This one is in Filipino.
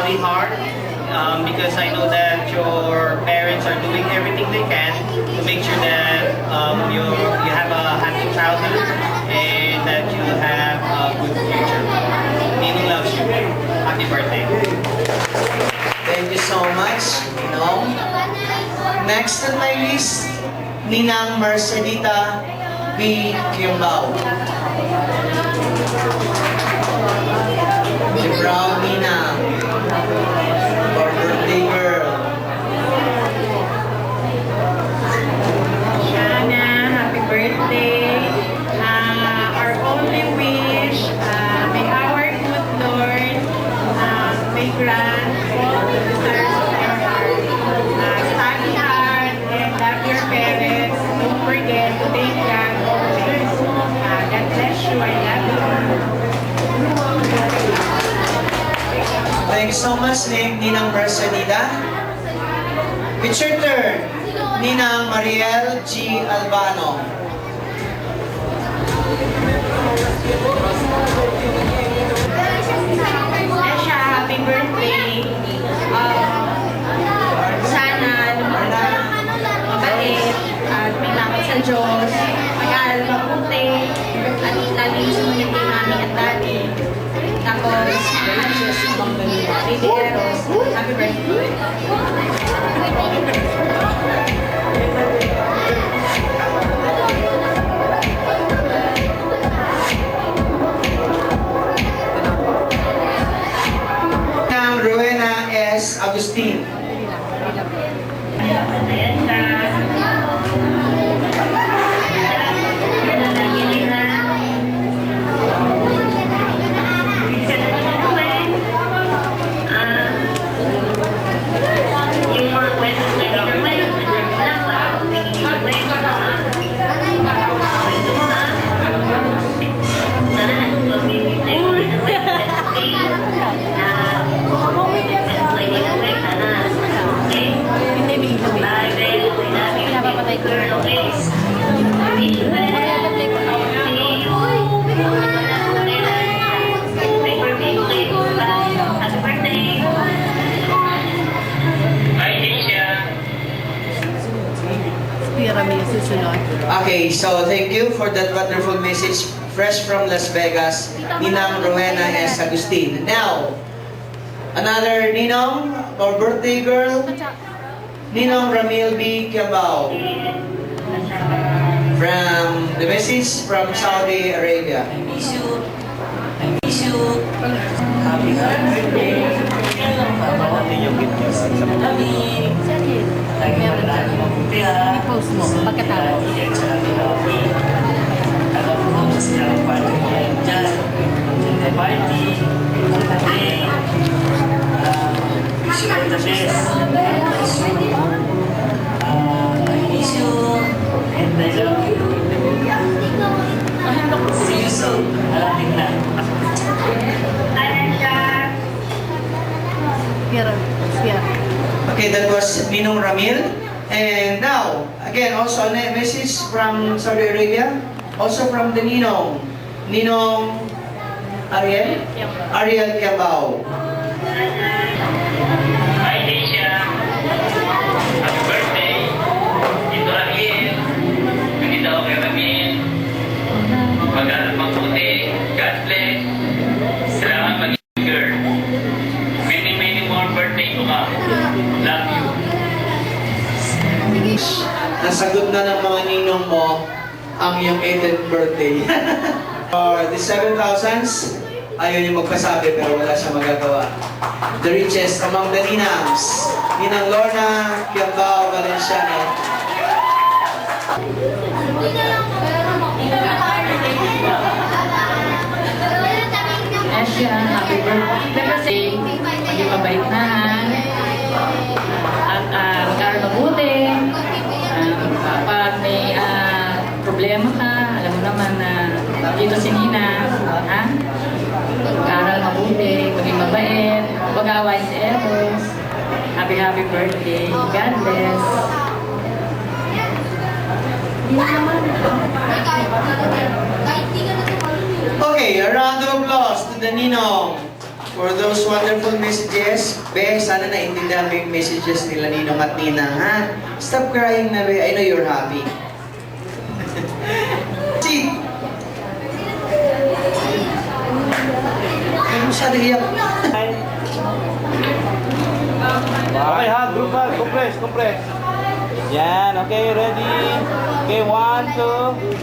really hard because I know that your parents are doing everything they can to make sure that you have a happy childhood and that you have a good future. Ninong loves you. Happy birthday. Thank you so much, Ninong. Next on my list, Ninang Marcelita B. Kiambao. The proud Ninang. Our birthday girl. Shana, happy birthday. Our only wish, may our good Lord, may grant all the desires of your heart. Study hard and love your parents. Don't forget to thank God always. God bless you. I love you. Thanks so much, Ninang Marcelita. It's your turn, Ninang Mariel G. Albano. Asha, happy birthday. Sana mabait at may takot sa Diyos. Mag-aaral mabuti at lagi sumunod kay mami at daddy. Tapos, baby Eros, happy birthday. Ninang Rowena S. Agustin. Okay, so thank you for that wonderful message, fresh from Las Vegas, Ninang Rowena S. Agustin. Now, another Ninong, or birthday girl, Ninong Ramil B. Kiambao. From the message from Saudi Arabia. I miss you. Happy birthday. Babawatin yung gift niyo sa madami. Lagi na lang mabuti ha. I-post mo pagkatapos. Yan sa happy. Alam ko, mas yung party mo yan dyan. The party. Birthday. Wish you all the best. I miss you. And I love you. See you soon. Malapit na. Okay, that was Ninong Ramil. And now, again, also a message from Saudi Arabia, also from the Ninong Ariel Kiambao. Hi, Asia. Happy birthday. Ito Ramil. Nandito ako kay Ramil. Mag-aral mabuti. God bless. Salamat maging girl. Many more birthday ko ka. Love you. Nasagot na ng mga ninong mo ang iyong 18th birthday. For the 7,000s, ayaw niyo magpasabi pero wala siya magagawa. The richest among the ninangs, Ninang Lorna Kiambao Valenciano. Asha, happy birthday. Maging mabait na at mag-aaral mabuti. Pag may problema ka, alam mo naman na dito si Nina, ha? Mag-aaral mabuti, maging mabait, mag-away si Eros. Happy birthday. God bless. Okay, a round of applause to the Ninong For those wonderful messages, Be, sana naintindihan mo yung messages nila Ninong at Ninang, ha? Stop crying na, Be. I know you're happy. See? Ay, masyadong iyak. Okay ha, group ha, compress. Yan, okay, ready? Okay, 1, 2.